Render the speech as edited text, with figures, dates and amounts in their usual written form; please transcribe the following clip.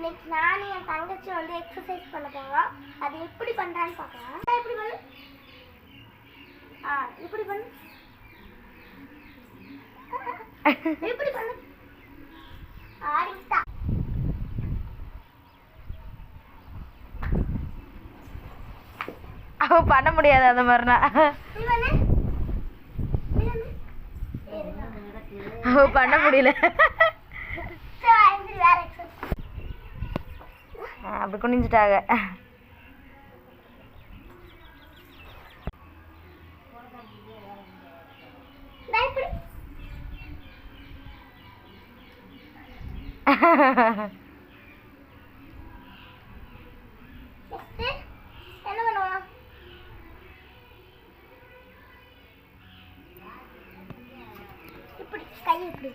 இன்னைக்கு நான் என் தங்கச்சி வந்து எக்ஸசைஸ் பண்ண போறோம். அது எப்படி பண்றான்னு பார்க்கலாம். எப்படி பண்ணு? இப்படி பண்ணு. எப்படி பண்ணு? ஆடிட்டா. அவ பண்ண முடியாது அந்த மாதிரினா. அவ பண்ண முடியல. அப்படி குனிஞ்சிட்டாங்க. என்ன பண்ணுவோம்? இப்படி கை இப்படி